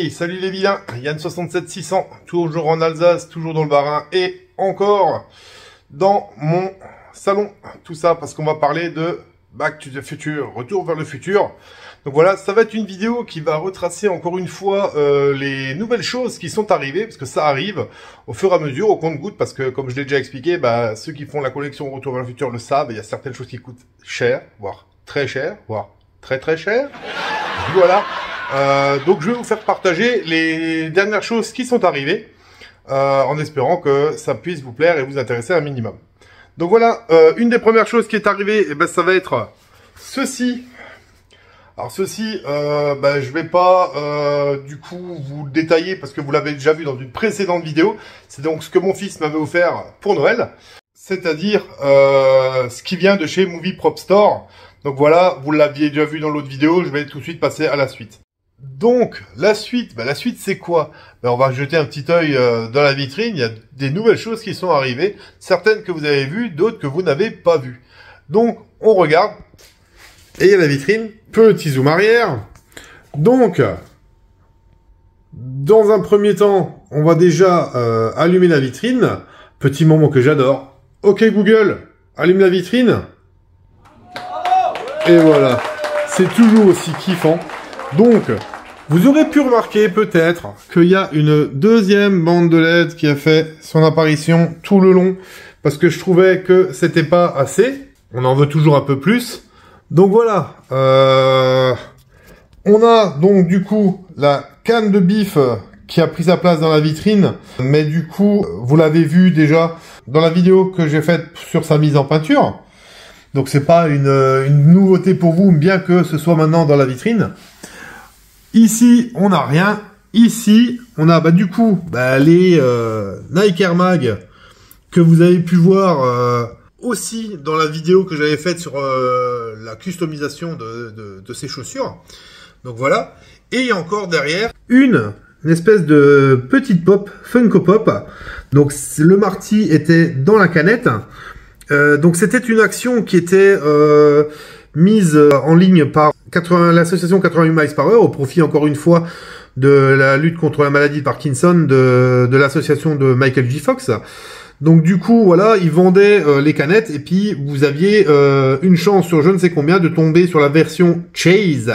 Oui, salut les vilains, Yann 67600, toujours en Alsace, toujours dans le Bas-Rhin et encore dans mon salon. Tout ça parce qu'on va parler de Back to the Future, retour vers le futur. Donc voilà, ça va être une vidéo qui va retracer encore une fois les nouvelles choses qui sont arrivées, parce que ça arrive au fur et à mesure, au compte-gouttes, parce que comme je l'ai déjà expliqué, ceux qui font la collection Retour vers le futur le savent, il y a certaines choses qui coûtent cher, voire très cher, voire très très cher. Voilà. Donc je vais vous faire partager les dernières choses qui sont arrivées, en espérant que ça puisse vous plaire et vous intéresser un minimum. Donc voilà, une des premières choses qui est arrivée, ça va être ceci. Alors ceci, je vais pas du coup vous le détailler parce que vous l'avez déjà vu dans une précédente vidéo. C'est donc ce que mon fils m'avait offert pour Noël, c'est-à-dire ce qui vient de chez Movie Prop Store. Donc voilà, vous l'aviez déjà vu dans l'autre vidéo, je vais tout de suite passer à la suite. Donc, la suite c'est quoi? On va jeter un petit œil dans la vitrine, il y a des nouvelles choses qui sont arrivées, certaines que vous avez vues, d'autres que vous n'avez pas vues. Donc, on regarde, et il y a la vitrine, petit zoom arrière. Donc, dans un premier temps, on va déjà allumer la vitrine, petit moment que j'adore. Ok Google, allume la vitrine. Et voilà, c'est toujours aussi kiffant. Donc, vous aurez pu remarquer peut-être qu'il y a une deuxième bande de LED qui a fait son apparition tout le long, parce que je trouvais que c'était pas assez. On en veut toujours un peu plus. Donc voilà, on a donc du coup la canne de bif qui a pris sa place dans la vitrine, mais du coup, vous l'avez vu déjà dans la vidéo que j'ai faite sur sa mise en peinture. Donc c'est pas une nouveauté pour vous, bien que ce soit maintenant dans la vitrine. Ici, on n'a rien. Ici, on a du coup les Nike Air Mag que vous avez pu voir aussi dans la vidéo que j'avais faite sur la customisation de ces chaussures. Donc voilà. Et il y a encore derrière une espèce de petite pop, Funko Pop. Donc le Marty était dans la canette. Donc c'était une action qui était mise en ligne par l'association 88 miles par heure au profit encore une fois de la lutte contre la maladie de Parkinson de l'association de Michael J. Fox. Donc du coup voilà, ils vendaient les canettes et puis vous aviez une chance sur je ne sais combien de tomber sur la version Chase.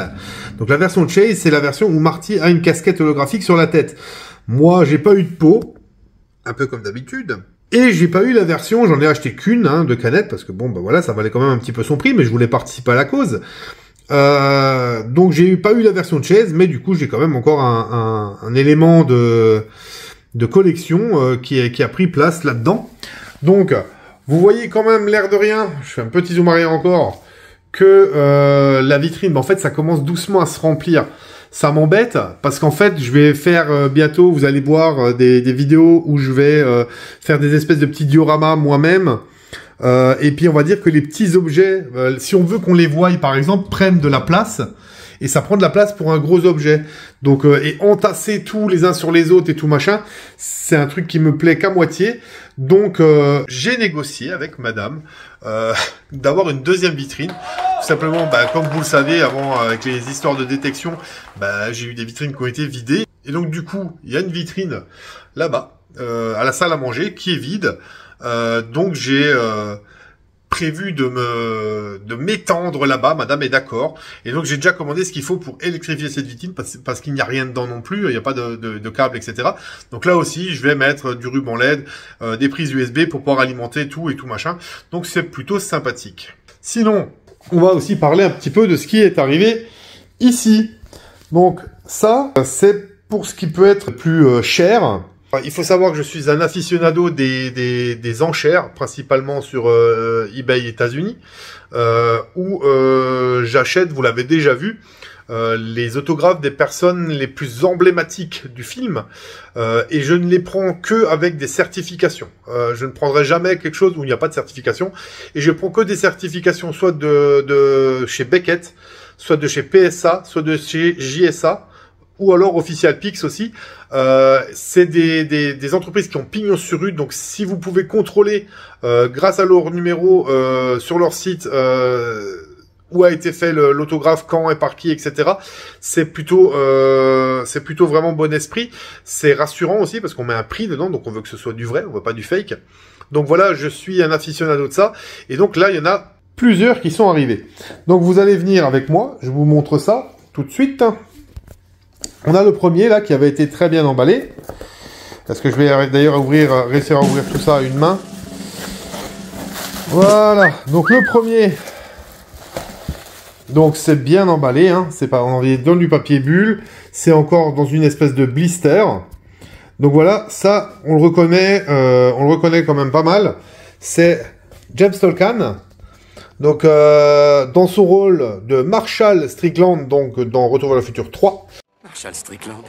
Donc la version Chase, c'est la version où Marty a une casquette holographique sur la tête. Moi j'ai pas eu de peau, un peu comme d'habitude. Et j'ai pas eu la version, j'en ai acheté qu'une de canette, parce que voilà, ça valait quand même un petit peu son prix, mais je voulais participer à la cause. Donc j'ai pas eu la version de Chase, mais du coup j'ai quand même encore un élément de collection qui a pris place là-dedans. Donc, vous voyez quand même l'air de rien, je fais un petit zoom arrière encore, que la vitrine, en fait ça commence doucement à se remplir. Ça m'embête parce qu'en fait, je vais faire bientôt, vous allez voir des vidéos où je vais faire des espèces de petits dioramas moi-même. Et puis, on va dire que les petits objets, si on veut qu'on les voie, par exemple, prennent de la place. Et ça prend de la place pour un gros objet. Donc, et entasser tous les uns sur les autres et tout machin, c'est un truc qui me plaît qu'à moitié. Donc, j'ai négocié avec madame d'avoir une deuxième vitrine. Tout simplement, comme vous le savez, avant, avec les histoires de détection, j'ai eu des vitrines qui ont été vidées. Et donc, du coup, il y a une vitrine là-bas, à la salle à manger, qui est vide. Donc, j'ai prévu de m'étendre là-bas, madame est d'accord. Et donc, j'ai déjà commandé ce qu'il faut pour électrifier cette vitrine, parce qu'il n'y a rien dedans non plus, il n'y a pas de câble, etc. Donc là aussi, je vais mettre du ruban LED, des prises USB pour pouvoir alimenter tout et tout machin. Donc, c'est plutôt sympathique. Sinon, on va aussi parler un petit peu de ce qui est arrivé ici. Donc, ça, c'est pour ce qui peut être plus cher. Il faut savoir que je suis un aficionado des enchères, principalement sur eBay États-Unis, où j'achète, vous l'avez déjà vu, les autographes des personnes les plus emblématiques du film, et je ne les prends que avec des certifications. Je ne prendrai jamais quelque chose où il n'y a pas de certification, et je prends que des certifications soit de chez Beckett, soit de chez PSA, soit de chez JSA, ou alors Official Pix aussi. C'est des entreprises qui ont pignon sur rue, donc si vous pouvez contrôler grâce à leur numéro sur leur site où a été fait l'autographe, quand et par qui, etc. C'est plutôt vraiment bon esprit. C'est rassurant aussi parce qu'on met un prix dedans, donc on veut que ce soit du vrai, on veut pas du fake. Donc voilà, je suis un aficionado de ça. Et donc là, il y en a plusieurs qui sont arrivés. Donc vous allez venir avec moi, je vous montre ça tout de suite. On a le premier là qui avait été très bien emballé. Est-ce que je vais d'ailleurs réussir à ouvrir tout ça à une main? Voilà, donc le premier. Donc c'est bien emballé, hein. C'est pas, on est dans du papier bulle, c'est encore dans une espèce de blister. Donc voilà, ça on le reconnaît quand même pas mal. C'est James Tolkan. Donc dans son rôle de Marshall Strickland, donc dans Retour vers le futur 3. Marshall Strickland,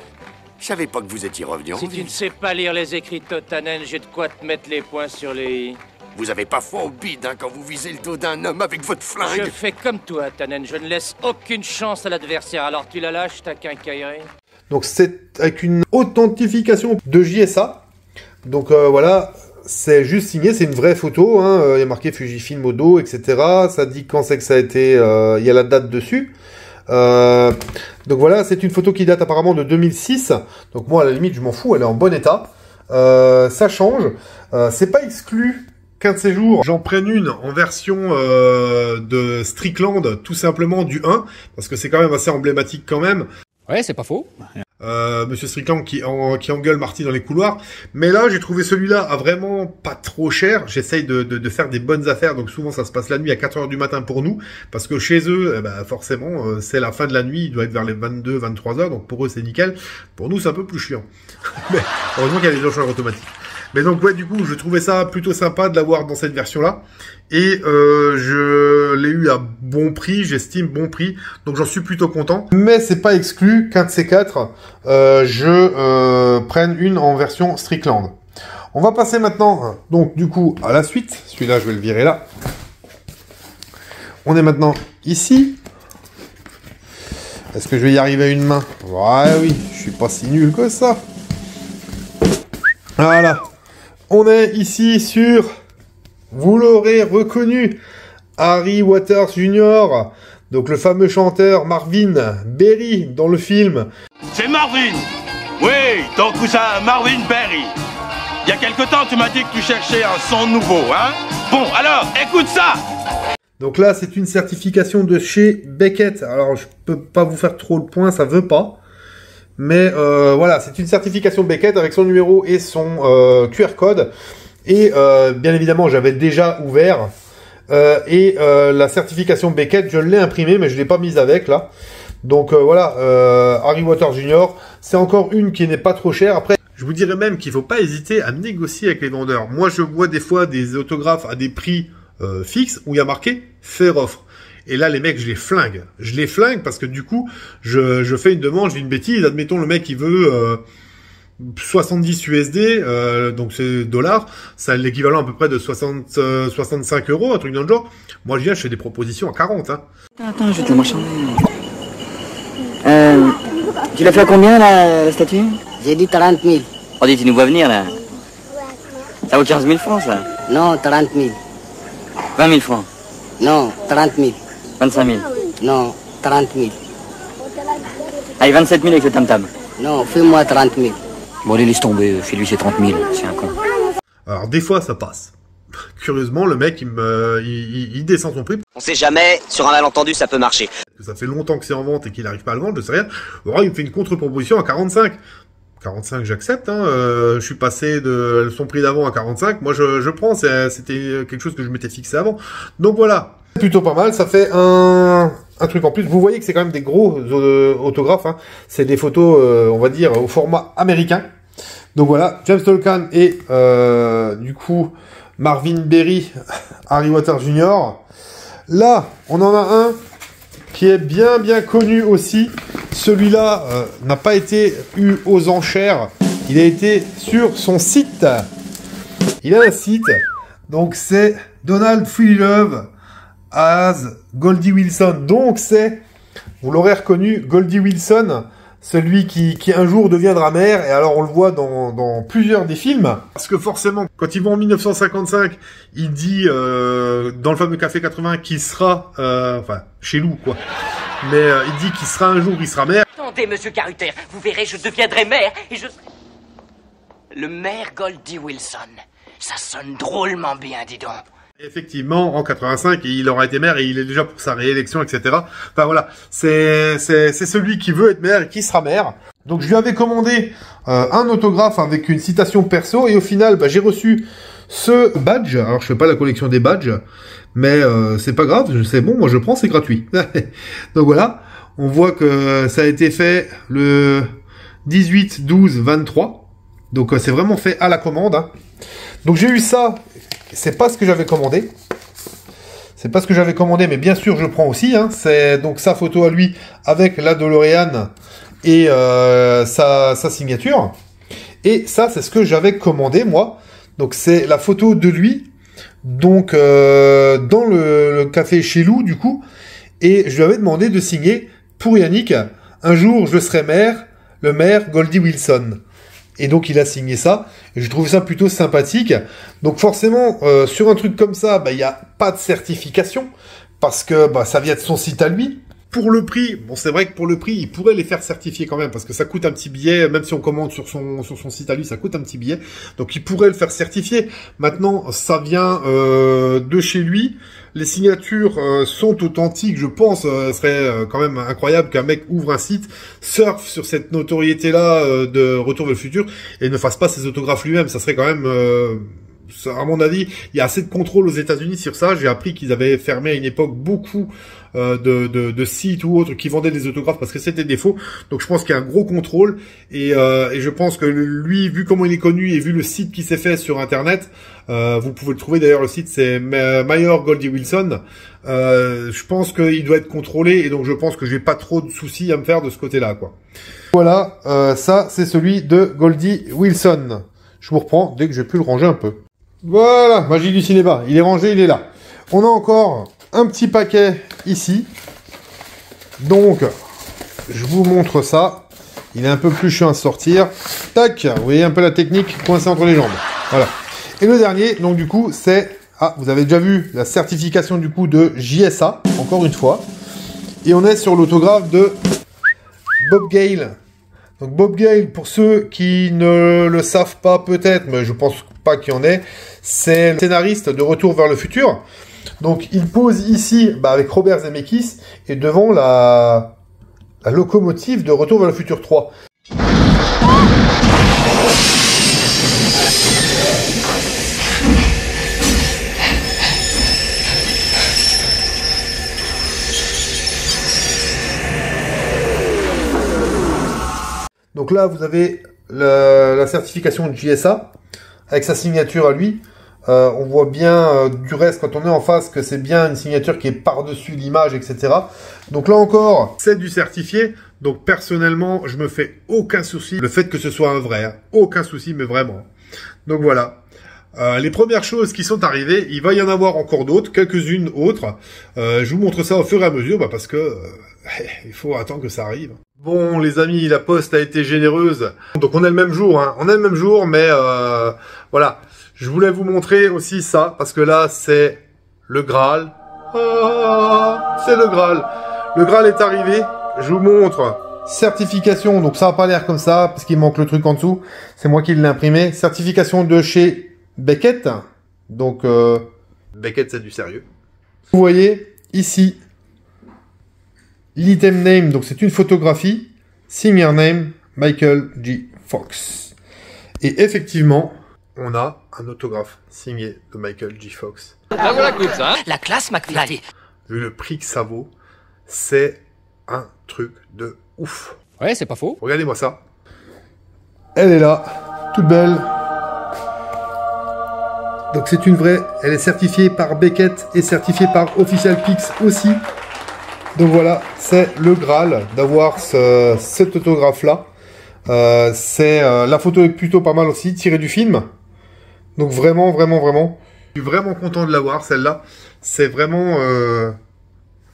je savais pas que vous étiez revenu en Si ville. tu ne sais pas lire les écrits de Totanen, j'ai de quoi te mettre les points sur les i. Vous avez pas foi au bide, hein, quand vous visez le dos d'un homme avec votre flingue. Je fais comme toi, Tannen, je ne laisse aucune chance à l'adversaire, alors tu la lâches, ta quincaillerie. Donc c'est avec une authentification de JSA. Donc voilà, c'est juste signé, c'est une vraie photo, hein. Il y a marqué Fujifilm au dos, etc. Ça dit quand c'est que ça a été, il y a la date dessus. Donc voilà, c'est une photo qui date apparemment de 2006. Donc moi à la limite je m'en fous, elle est en bon état. Ça change. C'est pas exclu qu'un de ces jours j'en prenne une en version de Strickland, tout simplement du 1, parce que c'est quand même assez emblématique quand même. Ouais, c'est pas faux. Monsieur Strickland qui engueule Marty dans les couloirs. Mais là, j'ai trouvé celui-là à vraiment pas trop cher. J'essaye de faire des bonnes affaires. Donc souvent, ça se passe la nuit à 4 h du matin pour nous. Parce que chez eux, forcément, c'est la fin de la nuit. Il doit être vers les 22, 23 h. Donc pour eux, c'est nickel. Pour nous, c'est un peu plus chiant. Mais heureusement qu'il y a les enchères automatiques. Mais donc ouais, du coup, je trouvais ça plutôt sympa de l'avoir dans cette version-là. Et je l'ai eu à bon prix, j'estime bon prix. Donc j'en suis plutôt content. Mais c'est pas exclu qu'un de ces quatre, je prenne une en version Strickland. On va passer maintenant, donc du coup, à la suite. Celui-là, je vais le virer là. On est maintenant ici. Est-ce que je vais y arriver à une main? Ouais, oui, je suis pas si nul que ça. Voilà. On est ici sur, vous l'aurez reconnu, Harry Waters Jr., donc le fameux chanteur Marvin Berry dans le film. C'est Marvin. Oui, ton cousin Marvin Berry. Il y a quelque temps, tu m'as dit que tu cherchais un son nouveau, hein? Bon, alors, écoute ça. Donc là, c'est une certification de chez Beckett. Alors, je peux pas vous faire trop le point, ça veut pas. Mais voilà, c'est une certification Beckett avec son numéro et son QR code. Et bien évidemment, j'avais déjà ouvert. La certification Beckett, je l'ai imprimée, mais je l'ai pas mise avec là. Donc voilà, Harry Waters Jr., c'est encore une qui n'est pas trop chère. Après, je vous dirais même qu'il faut pas hésiter à négocier avec les vendeurs. Moi, je vois des fois des autographes à des prix fixes où il y a marqué « faire offre ». Et là, les mecs, je les flingue. Je les flingue parce que du coup, je fais une demande, je dis une bêtise. Admettons, le mec, il veut 70 USD, donc c'est dollars. C'est l'équivalent à peu près de 65 €, un truc dans le genre. Moi, je viens, je fais des propositions à 40. Hein. Attends, je vais te la marchander. Tu l'as fait à combien, la statue? J'ai dit 30 000. On dit, tu nous vois venir, là. Ça vaut 15 000 francs, ça? Non, 30 000. 20 000 francs? Non, 30 000. 25 000? Non, 30 000. Allez, 27 000 avec le tam-tam. Non, fais-moi 30 000. Bon, allez, laisse tomber. Fais-lui ses 30 000. C'est un con. Alors, des fois, ça passe. Curieusement, le mec, il descend son prix. On sait jamais, sur un malentendu, ça peut marcher. Ça fait longtemps que c'est en vente et qu'il n'arrive pas à le vendre, je sais rien. Alors, il me fait une contre-proposition à 45. 45, j'accepte, hein. Je suis passé de son prix d'avant à 45. Moi, je prends. C'était quelque chose que je m'étais fixé avant. Donc voilà. C'est plutôt pas mal. Ça fait un truc en plus. Vous voyez que c'est quand même des gros autographes, hein. C'est des photos, on va dire, au format américain. Donc voilà. James Tolkan et, du coup, Marvin Berry, Harry Waters Jr. Là, on en a un qui est bien connu aussi. Celui-là n'a pas été eu aux enchères. Il a été sur son site. Il a un site. Donc c'est Donald Freelove as Goldie Wilson. Donc c'est, vous l'aurez reconnu, Goldie Wilson, celui qui un jour deviendra maire, et alors on le voit dans plusieurs des films, parce que forcément, quand ils vont en 1955, il dit dans le fameux Café 80 qu'il sera, enfin, chez Lou, quoi, mais il dit qu'il sera un jour, il sera maire. Attendez, monsieur Caruter, vous verrez, je deviendrai maire, et je... Le maire Goldie Wilson, ça sonne drôlement bien, dis donc. Effectivement, en 85, il aura été maire et il est déjà pour sa réélection, etc. Enfin voilà, c'est celui qui veut être maire et qui sera maire. Donc je lui avais commandé un autographe avec une citation perso et au final, bah, j'ai reçu ce badge. Alors je fais pas la collection des badges, mais c'est pas grave, c'est bon, moi je prends, c'est gratuit. Donc voilà, on voit que ça a été fait le 18/12/23. Donc c'est vraiment fait à la commande. Hein. Donc j'ai eu ça. C'est pas ce que j'avais commandé. C'est pas ce que j'avais commandé, mais bien sûr je prends aussi. Hein. C'est donc sa photo à lui avec la DeLorean et sa signature. Et ça, c'est ce que j'avais commandé moi. Donc c'est la photo de lui. Donc dans le café chez Lou du coup. Et je lui avais demandé de signer pour Yannick. Un jour je serai maire, le maire Goldie Wilson. Et donc il a signé ça, et je trouve ça plutôt sympathique. Donc forcément, sur un truc comme ça, bah, il n'y a pas de certification, parce que bah, ça vient de son site à lui. Pour le prix, bon c'est vrai que pour le prix, il pourrait les faire certifier quand même, parce que ça coûte un petit billet, même si on commande sur son site à lui, ça coûte un petit billet. Donc il pourrait le faire certifier. Maintenant, ça vient de chez lui. Les signatures sont authentiques, je pense. Ce serait quand même incroyable qu'un mec ouvre un site, surfe sur cette notoriété-là de Retour vers le futur et ne fasse pas ses autographes lui-même. Ça serait quand même... à mon avis, il y a assez de contrôle aux États-Unis sur ça. J'ai appris qu'ils avaient fermé à une époque beaucoup de sites ou autres qui vendaient des autographes parce que c'était des faux. Donc je pense qu'il y a un gros contrôle et je pense que lui, vu comment il est connu et vu le site qui s'est fait sur Internet, vous pouvez le trouver d'ailleurs. Le site c'est Mayor Goldie Wilson. Je pense qu'il doit être contrôlé et donc je pense que j'ai pas trop de soucis à me faire de ce côté-là, quoi. Voilà, ça c'est celui de Goldie Wilson. Je vous reprends dès que j'ai pu le ranger un peu. Voilà, magie du cinéma. Il est rangé, il est là. On a encore un petit paquet ici. Donc, je vous montre ça. Il est un peu plus chiant à sortir. Tac, vous voyez un peu la technique coincée entre les jambes. Voilà. Et le dernier, donc du coup, c'est... Ah, vous avez déjà vu la certification du coup de JSA, encore une fois. Et on est sur l'autographe de Bob Gale. Donc Bob Gale, pour ceux qui ne le savent pas peut-être, mais je pense pas qu'il y en ait, c'est le scénariste de Retour vers le futur. Donc il pose ici avec Robert Zemeckis et devant la locomotive de Retour vers le futur 3. Donc là, vous avez la certification de JSA avec sa signature à lui. On voit bien du reste quand on est en face que c'est bien une signature qui est par-dessus l'image, etc. Donc là encore, c'est du certifié. Donc personnellement, je me fais aucun souci. Le fait que ce soit un vrai, hein. Aucun souci, mais vraiment. Donc voilà. Les premières choses qui sont arrivées, il va y en avoir encore d'autres, quelques-unes autres. Je vous montre ça au fur et à mesure, parce que il faut attendre que ça arrive. Bon, les amis, la poste a été généreuse. Donc on est le même jour, hein. On est le même jour, mais voilà. Je voulais vous montrer aussi ça, parce que là, c'est le Graal. Ah, c'est le Graal. Le Graal est arrivé. Je vous montre. Certification, donc ça n'a pas l'air comme ça, parce qu'il manque le truc en dessous. C'est moi qui l'ai imprimé. Certification de chez Beckett. Donc, Beckett, c'est du sérieux. Vous voyez, ici, l'item name, donc c'est une photographie. Sign your name, Michael J. Fox. Et effectivement, on a un autographe signé de Michael J. Fox. Là voilà, écoute ça. Hein. La classe, McFly. Vu le prix que ça vaut, c'est un truc de ouf. Ouais, c'est pas faux. Regardez-moi ça. Elle est là, toute belle. Donc c'est une vraie, elle est certifiée par Beckett et certifiée par Official Pix aussi. Donc voilà, c'est le Graal d'avoir cet autographe-là. La photo est plutôt pas mal aussi, tirée du film. Donc vraiment, vraiment, vraiment. Je suis vraiment content de l'avoir, celle-là. C'est vraiment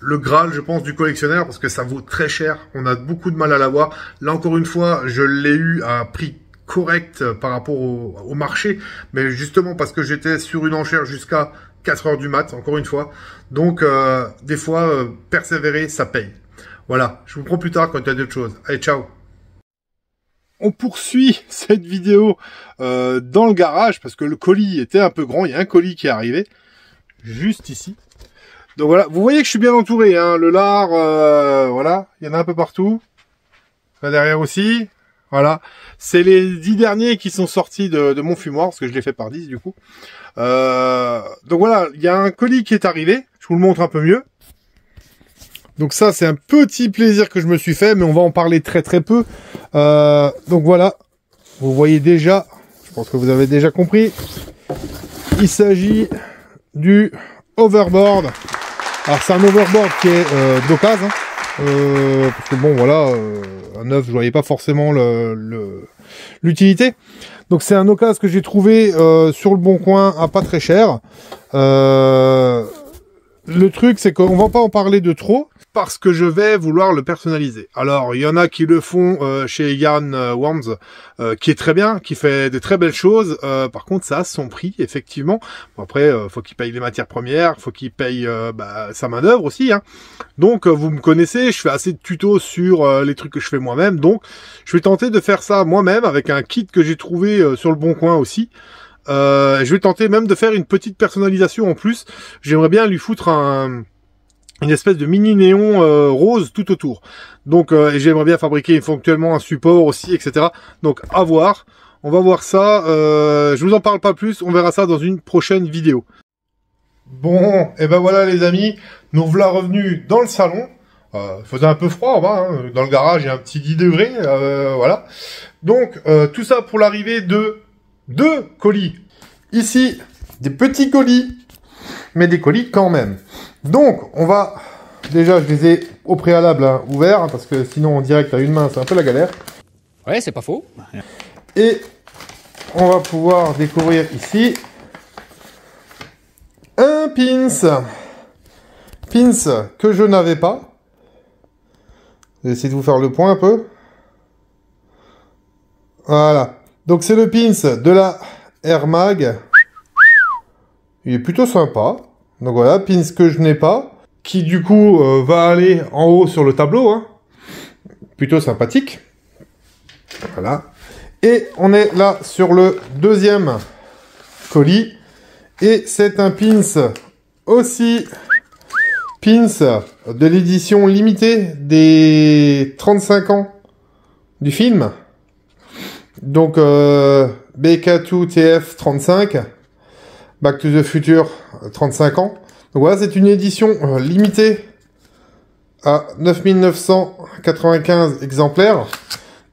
le Graal, je pense, du collectionneur, parce que ça vaut très cher. On a beaucoup de mal à l'avoir. Là, encore une fois, je l'ai eu à un prix correct par rapport au marché, mais justement parce que j'étais sur une enchère jusqu'à 4 heures du mat, encore une fois. Donc, des fois, persévérer, ça paye. Voilà, je vous prends plus tard quand il y a d'autres choses. Allez, ciao. On poursuit cette vidéo dans le garage, parce que le colis était un peu grand. Il y a un colis qui est arrivé, juste ici. Donc voilà, vous voyez que je suis bien entouré, hein. Le lard, voilà, il y en a un peu partout. Là derrière aussi, voilà. C'est les 10 derniers qui sont sortis de mon fumoir, parce que je l'ai fait par 10 du coup. Donc voilà, il y a un colis qui est arrivé, je vous le montre un peu mieux. Donc ça, c'est un petit plaisir que je me suis fait, mais on va en parler très très peu. Donc voilà, vous voyez déjà, je pense que vous avez déjà compris, il s'agit du overboard. Alors c'est un overboard qui est d'occasion, parce que bon voilà, un neuf je voyais pas forcément l'utilité. Donc c'est un occasion que j'ai trouvé sur le Bon Coin à pas très cher. Le truc c'est qu'on va pas en parler de trop, parce que je vais vouloir le personnaliser. Alors, il y en a qui le font chez Ian Worms, qui est très bien, qui fait de très belles choses. Par contre, ça a son prix, effectivement. Bon, après, faut qu'il paye les matières premières, faut qu'il paye sa main-d'œuvre aussi. Hein. Donc, vous me connaissez, je fais assez de tutos sur les trucs que je fais moi-même. Donc, je vais tenter de faire ça moi-même avec un kit que j'ai trouvé sur le Bon Coin aussi. Je vais tenter même de faire une petite personnalisation en plus. J'aimerais bien lui foutre une espèce de mini néon rose tout autour. Donc j'aimerais bien fabriquer éventuellement un support aussi, etc. Donc à voir. On va voir ça. Je vous en parle pas plus. On verra ça dans une prochaine vidéo. Bon, et ben voilà les amis. Nous voilà revenus dans le salon. Il faisait un peu froid en bas. Hein. Dans le garage, il y a un petit 10 degrés. Voilà. Donc tout ça pour l'arrivée de 2 colis. Ici, des petits colis. Mais des colis quand même. Donc, on va... Déjà, je les ai au préalable ouverts, parce que sinon, en direct à une main, c'est un peu la galère. Ouais, c'est pas faux. Et on va pouvoir découvrir ici un pins. Pins que je n'avais pas. Je vais essayer de vous faire le point un peu. Voilà. Donc, c'est le pins de la Air Mag. Il est plutôt sympa. Donc voilà, pins que je n'ai pas, qui du coup va aller en haut sur le tableau. Hein. Plutôt sympathique. Voilà. Et on est là sur le deuxième colis. Et c'est un pins aussi. Pins de l'édition limitée des 35 ans du film. Donc BK2TF35. Back to the Future, 35 ans. Donc voilà, c'est une édition limitée à 9995 exemplaires.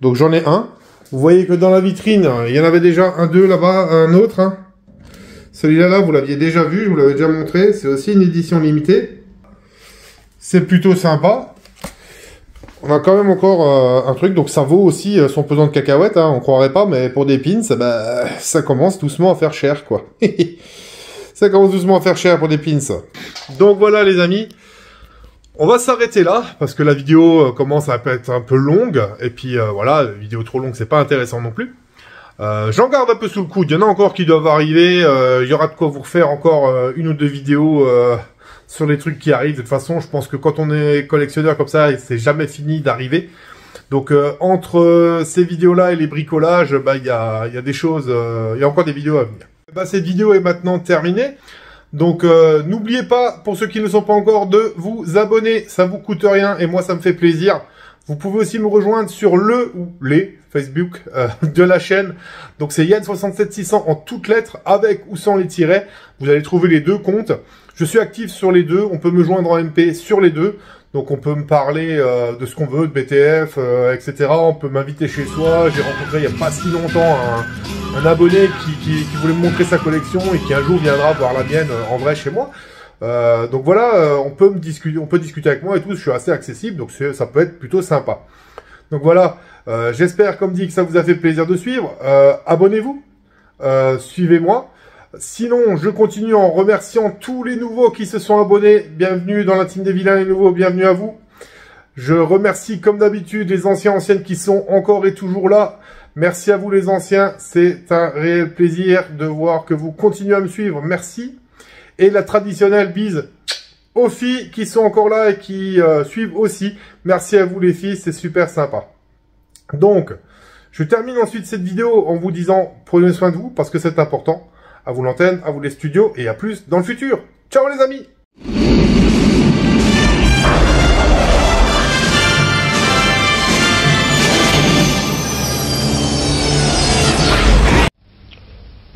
Donc j'en ai un. Vous voyez que dans la vitrine, il y en avait déjà un, deux là-bas, un autre. Hein. Celui-là, vous l'aviez déjà vu, je vous l'avais déjà montré. C'est aussi une édition limitée. C'est plutôt sympa. On a quand même encore un truc, donc ça vaut aussi son pesant de cacahuètes, hein, on croirait pas, mais pour des pins, ça commence doucement à faire cher, quoi. Ça commence doucement à faire cher pour des pins. Donc voilà les amis, on va s'arrêter là, parce que la vidéo commence à être un peu longue, et puis voilà, la vidéo trop longue, c'est pas intéressant non plus. J'en garde un peu sous le coude, il y en a encore qui doivent arriver, il y aura de quoi vous refaire encore une ou deux vidéos sur les trucs qui arrivent. De toute façon, je pense que quand on est collectionneur comme ça, c'est jamais fini d'arriver. Donc entre ces vidéos-là et les bricolages, il y a des choses, il y a encore des vidéos à venir. Cette vidéo est maintenant terminée. Donc n'oubliez pas, pour ceux qui ne sont pas encore, de vous abonner. Ça vous coûte rien et moi ça me fait plaisir. Vous pouvez aussi me rejoindre sur le ou les Facebook de la chaîne. Donc c'est Yann67600 en toutes lettres, avec ou sans les tirets. Vous allez trouver les deux comptes. Je suis actif sur les deux. On peut me joindre en MP sur les deux. Donc on peut me parler de ce qu'on veut, de BTF, etc. On peut m'inviter chez soi. J'ai rencontré il n'y a pas si longtemps un abonné qui voulait me montrer sa collection et qui un jour viendra voir la mienne en vrai chez moi. Donc voilà, on peut discuter avec moi et tout. Je suis assez accessible, donc ça peut être plutôt sympa. Donc voilà, j'espère comme dit que ça vous a fait plaisir de suivre. Abonnez-vous, suivez-moi. Sinon, je continue en remerciant tous les nouveaux qui se sont abonnés. Bienvenue dans la team des vilains, les nouveaux, bienvenue à vous. Je remercie comme d'habitude les anciennes qui sont encore et toujours là. Merci à vous les anciens, c'est un réel plaisir de voir que vous continuez à me suivre. Merci. Et la traditionnelle bise aux filles qui sont encore là et qui suivent aussi. Merci à vous les filles, c'est super sympa. Donc, je termine ensuite cette vidéo en vous disant prenez soin de vous parce que c'est important. À vous l'antenne, à vous les studios et à plus dans le futur. Ciao les amis!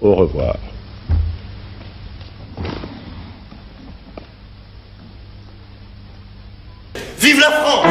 Au revoir. Vive la France!